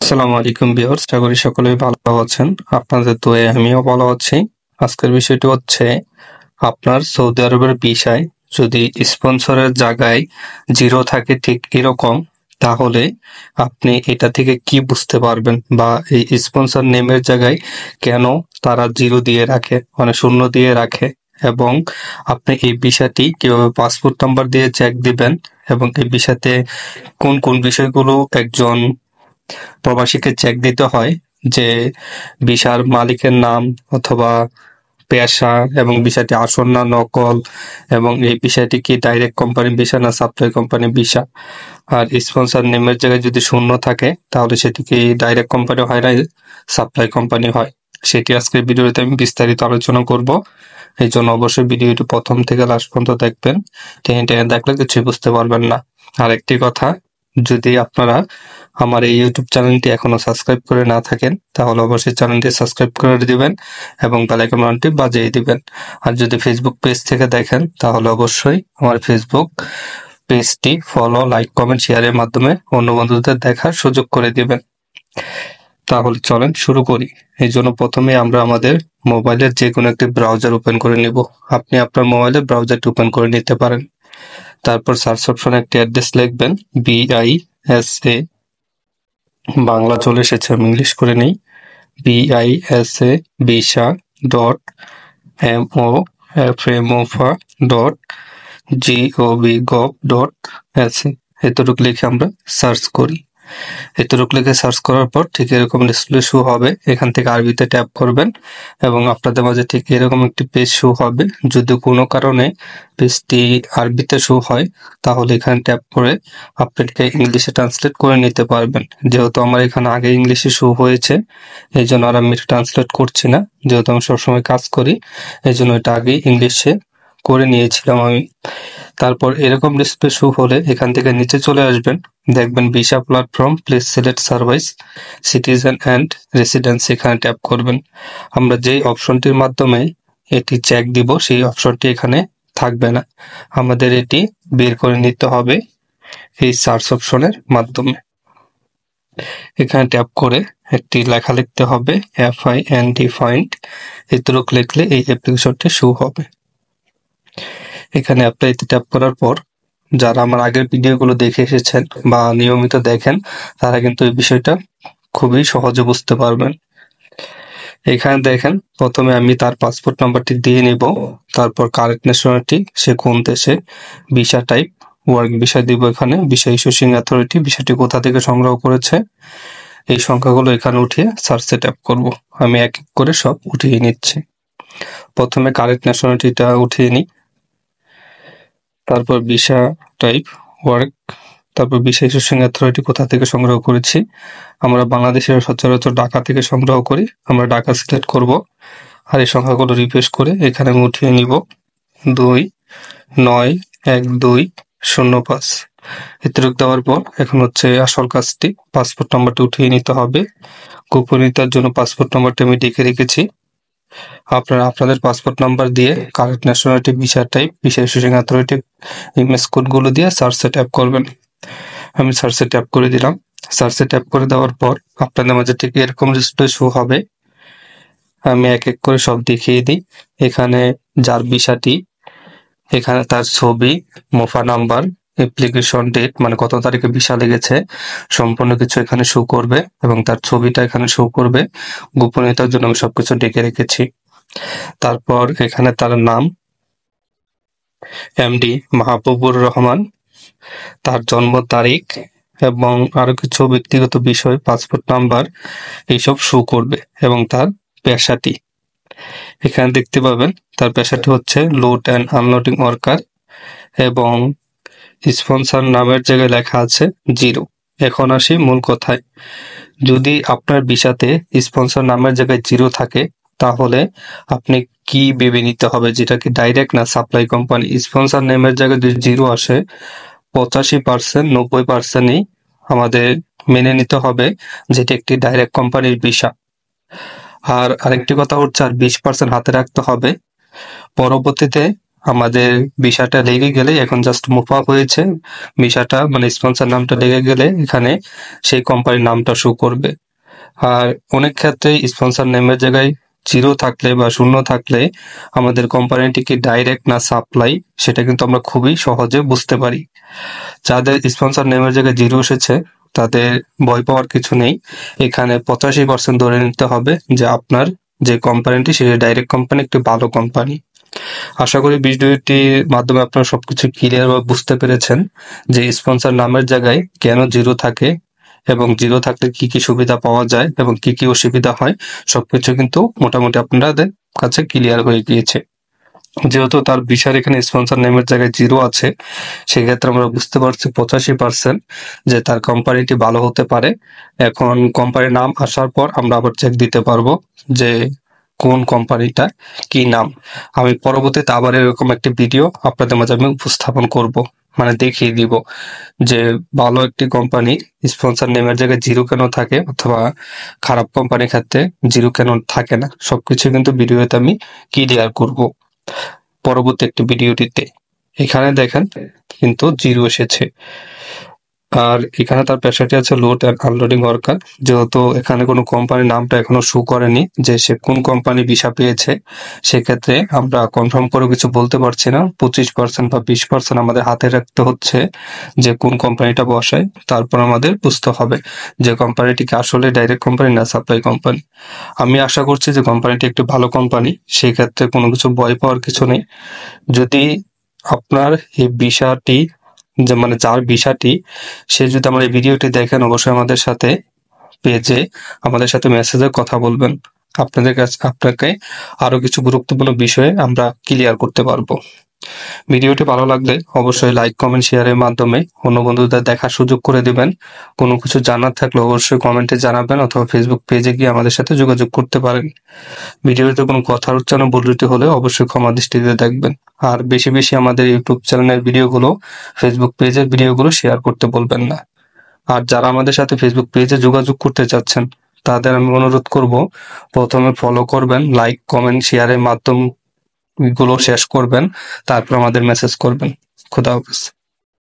আসসালামু আলাইকুম ভিউয়ার্স, আশা করি সকলেই ভালো আছেন। আপনাদের দোয়ায় আমিও ভালো আছি। আজকের বিষয়টি হচ্ছে আপনার সৌদি আরবের ভিসায় যদি স্পন্সরের জায়গায় জিরো থাকে ঠিক এরকম, তাহলে আপনি এটা থেকে কি বুঝতে পারবেন বা এই স্পন্সর নেমের জায়গায় কেন তারা জিরো দিয়ে রাখে, মানে শূন্য দিয়ে রাখে, এবং আপনি এই বিষয়টি কিভাবে পাসপোর্ট নাম্বার দিয়ে চেক দিবেন এবং এই বিষয়তে কোন কোন বিষয়গুলো একজন প্রবাসীকে চেক দিতে হয়, যে ভিসার মালিকের নাম অথবা পেশা এবং ভিসাটি আসল না নকল, এবং এই বিষয়টি কি ডাইরেক্ট কোম্পানি ভিসা না সাপ্লাই কোম্পানি ভিসা। আর স্পন্সর নেমের জায়গায় যদি শূন্য থাকে তাহলে সেটি কি ডাইরেক্ট কোম্পানি হয় না সাপ্লাই কোম্পানি হয়, সেটি আজকের ভিডিওতে আমি বিস্তারিত আলোচনা করব। এই জন্য অবশ্যই ভিডিওটি প্রথম থেকে লাস্ট পর্যন্ত দেখবেন। টেনে টেনে দেখলে কিছুই বুঝতে পারবেন না। আর একটি কথা, যদি আপনারা আমার এই ইউটিউব চ্যানেলটি এখনো সাবস্ক্রাইব করে না থাকেন তাহলে অবশ্যই চ্যানেলটি সাবস্ক্রাইব করে দিবেন এবং বেল আইকন বাটনটি বাজিয়ে দিবেন। আর যদি ফেসবুক পেজ থেকে দেখেন তাহলে অবশ্যই আমার ফেসবুক পেজটি ফলো, লাইক, কমেন্ট, শেয়ারের মাধ্যমে অন্য বন্ধুদের দেখার সুযোগ করে দিবেন। তাহলে চলেন শুরু করি। এই জন্য প্রথমে আমরা আমাদের মোবাইলের যে কোনো একটি ব্রাউজার ওপেন করে নিব। আপনি আপনার মোবাইলে ব্রাউজারটি ওপেন করে নিতে পারেন। তারপর সার্চ অপশনে একটি অ্যাড্রেস লিখবেন, BISA, বাংলা চলে এসেছে, আমি ইংলিশ করে নেই, BISA visa dot MOFA dot gov.se, এতটুকু লিখে আমরা সার্চ করি। এতটুকু লিখে সার্চ করার পর ঠিক এরকম ডিসপ্লে শো হবে। এখান থেকে আরবিতে ট্যাপ করবেন এবং আপনাদের মাঝে ঠিক এরকম একটি পেজ শো হবে। যদি কোনো কারণে পেজটি আরবিতে শো হয় তাহলে এখানে ট্যাপ করে আপনি এটাকে ইংলিশে ট্রান্সলেট করে নিতে পারবেন। যেহেতু আমার এখানে আগে ইংলিশে শো হয়েছে এই জন্য আর আমি ট্রান্সলেট করছি না, যেহেতু আমি সবসময় কাজ করি এই জন্য এটা আগে ইংলিশে করে নিয়েছিলাম আমি। তারপর এরকম ডিসপ্লে শো হলে এখান থেকে নিচে চলে আসবেন, দেখবেন visa platform, please select service, citizen and residency, এখানে ট্যাপ করবেন। আমরা যেই অপশনটির মাধ্যমে এটি চেক দিব সেই অপশনটি এখানে থাকবে না, আমাদের এটি বের করে নিতে হবে এই সার্চ অপশনের মাধ্যমে। এখানে ট্যাপ করে একটি লেখা লিখতে হবে, FIND, ফাইন্ড, এতটুকু লিখলে এই অ্যাপ্লিকেশনটি শো হবে। এখানে অ্যাপ্লাইতে ট্যাপ করার পর যারা আমার আগের ভিডিওগুলো দেখে এসেছেন বা নিয়মিত দেখেন তারা কিন্তু এই বিষয়টা খুবই সহজে বুঝতে পারবেন। এখানে দেখেন প্রথমে আমি তার পাসপোর্ট নাম্বারটি দিয়ে নিব, তারপর কারেন্ট ন্যাশনালিটি, সে কোন দেশে, ভিসা টাইপ, ওয়ার্ক ভিসা দিব, এখানে ভিসা ইস্যুইং অথরিটি, ভিসাটি কোথা থেকে সংগ্রহ করেছে, এই সংখ্যাগুলো এখানে উঠিয়ে সার্চে ট্যাপ করব। আমি এক এক করে সব উঠিয়ে নিচ্ছি। প্রথমে কারেন্ট ন্যাশনালিটিটা উঠিয়ে নিই, তারপর ভিসা টাইপ, ওয়ার্ক, তারপর ভিসা ইস্যুইং অথরিটি কোথা থেকে সংগ্রহ করেছি, আমরা বাংলাদেশের সচরাচর ঢাকা থেকে সংগ্রহ করি, আমরা ঢাকা সিলেক্ট করব। আর এই সংখ্যাগুলো রিফ্রেশ করে এখানে আমি উঠিয়ে নিব 291205। এতটুকু দেওয়ার পর এখন হচ্ছে আসল কাজটি, পাসপোর্ট নাম্বারটি উঠিয়ে নিতে হবে। গোপনীয়তার জন্য পাসপোর্ট নাম্বারটি আমি লিখে রেখেছি। আপনারা আপনাদের পাসপোর্ট নাম্বার দিয়ে current nationality, visa type, visa issuing authority, image কোডগুলো দিয়ে সার্চে ট্যাপ করবেন। আমি সার্চে ট্যাপ করে দিলাম। সার্চে ট্যাপ করে দেওয়ার পর আপনাদের মাঝে ঠিক এরকম ডিসপ্লে শো হবে। আমি এক এক করে সব দেখিয়ে দিই। এখানে যার ভিসাটি, এখানে তার ছবি, মোফা নাম্বার, অ্যাপ্লিকেশন ডেট, মানে কত তারিখে ভিসা লেগেছে, সম্পূর্ণ কিছু এখানে শো করবে এবং তার ছবিটা এখানে শো করবে। গোপনীয়তার জন্য আমি সবকিছু ডেকে রেখেছি। তারপর এখানে তার নাম MD মাহবুবুর রহমান, তার জন্ম তারিখ এবং আরো কিছু ব্যক্তিগত বিষয়, পাসপোর্ট নাম্বার, এইসব শো করবে এবং তার পেশাটি এখানে দেখতে পাবেন। তার পেশাটি হচ্ছে লোড অ্যান্ড আনলোডিং ওয়ার্কার এবং স্পন্সর নামের জায়গায় লেখা আছে জিরো। এখন আসি মূল কথায়, যদি আপনার ভিসাতে স্পন্সর নামের জায়গায় জিরো থাকে তাহলে আপনি কি ভেবে নিতে হবে, যেটা কি ডাইরেক্ট না সাপ্লাই কোম্পানি। স্পন্সর নেমের জায়গায় যদি জিরো আসে 85%, 90%ই আমাদের মেনে নিতে হবে যেটি একটি ডাইরেক্ট কোম্পানির ভিসা। আর আরেকটি কথা হচ্ছে, আর 20% হাতে রাখতে হবে। পরবর্তীতে আমাদের ভিসাটা লেগে গেলে এখন জাস্ট মুভ আপ হয়েছে, ভিসাটা মানে স্পন্সর নামটা লেগে গেলে এখানে সেই কোম্পানির নামটা শো করবে। আর অনেক ক্ষেত্রে স্পন্সর নেমের জায়গায় জিরো থাকলে বা শূন্য থাকলে আমাদের কোম্পানিটি কি ডাইরেক্ট না সাপ্লাই সেটা কিন্তু আমরা খুবই সহজে বুঝতে পারি। যাদের স্পন্সর নেমের জায়গায় জিরো এসেছে তাদের ভয় পাওয়ার কিছু নেই। এখানে 85% ধরে নিতে হবে যে আপনার যে কোম্পানিটি সেটা ডাইরেক্ট কোম্পানি, একটি ভালো কোম্পানি। আশা করি ভিডিওটির মাধ্যমে আপনারা সবকিছু ক্লিয়ার ভাবে বুঝতে পেরেছেন যে স্পন্সর নামের জায়গায় কেন জিরো থাকে এবং জিরো থাকলে কি কি সুবিধা পাওয়া যায় এবং কি কি অসুবিধা হয়, সবকিছু কিন্তু মোটামুটি আপনাদের কাছে ক্লিয়ার হয়ে গিয়েছে। যেহেতু তার ভিসার এখানে স্পন্সর নেমের জায়গায় জিরো আছে, সেক্ষেত্রে আমরা বুঝতে পারছি 85% যে তার কোম্পানিটি ভালো হতে পারে। এখন কোম্পানির নাম আসার পর আমরা আবার চেক দিতে পারবো যে কোন কোম্পানিটা কি নাম। আমি পরবর্তীতে আবার এরকম একটি ভিডিও আপনাদের মাঝে আমি উপস্থাপন করব, মানে দেখিয়ে দিব যে ভালো একটি কোম্পানি স্পন্সর নেমের জায়গায় জিরো কেন থাকে অথবা খারাপ কোম্পানির ক্ষেত্রে জিরো কেন থাকে না, সবকিছু কিন্তু ভিডিওতে আমি ক্লিয়ার করব পরবর্তী একটি ভিডিওটিতে। এখানে দেখেন কিন্তু জিরো এসেছে। আর এখানে তার পেশাটি আছে লোড অ্যান্ড আনলোডিং ওয়ার্কার। যেহেতু এখানে কোনো কোম্পানির নামটা এখনো শো করেনি যে সে কোন কোম্পানি ভিসা পেয়েছে, সেক্ষেত্রে আমরা কনফার্ম করে কিছু বলতে পারছি না। 25% বা 20% আমাদের হাতে রাখতে হচ্ছে যে কোন কোম্পানিটা বসায়, তারপর আমাদের বুঝতে হবে যে কোম্পানিটিকে আসলে ডাইরেক্ট কোম্পানি না সাপ্লাই কোম্পানি। আমি আশা করছি যে কোম্পানিটি একটি ভালো কোম্পানি, সেই ক্ষেত্রে কোনো কিছু ভয় পাওয়ার কিছু নেই। যদি আপনার এই ভিসাটি যে মানে যার ভিসাটি সে যদি আমার এই ভিডিওটি দেখেন, অবশ্যই আমাদের সাথে পেজে আমাদের সাথে মেসেজে কথা বলবেন। আপনাকে আরো কিছু গুরুত্বপূর্ণ বিষয়ে আমরা ক্লিয়ার করতে পারবো। ভিডিওটি ভালো লাগলে অবশ্যই লাইক, কমেন্ট, শেয়ারের মাধ্যমে অন্য বন্ধুদের দেখার সুযোগ করে দিবেন। কোনো কিছু জানার থাকলে অবশ্যই কমেন্টে জানাবেন অথবা ফেসবুক পেজে গিয়ে আমাদের সাথে যোগাযোগ করতে পারেন। ভিডিওতে কোনো কথার উচ্চারণ ভুল ত্রুটি হলে অবশ্যই ক্ষমা দৃষ্টিতে দেখবেন। আর বেশি বেশি আমাদের ইউটিউব চ্যানেলের ভিডিওগুলো, ফেসবুক পেজের ভিডিওগুলো শেয়ার করতে বলবেন না। আর যারা আমাদের সাথে ফেসবুক পেজে যোগাযোগ করতে চাচ্ছেন তাদের আমি অনুরোধ করব, প্রথমে ফলো করবেন, লাইক, কমেন্ট, শেয়ারের মাধ্যম গুলো শেষ করবেন, তারপর আমাদের মেসেজ করবেন। খোদা হাফেজ।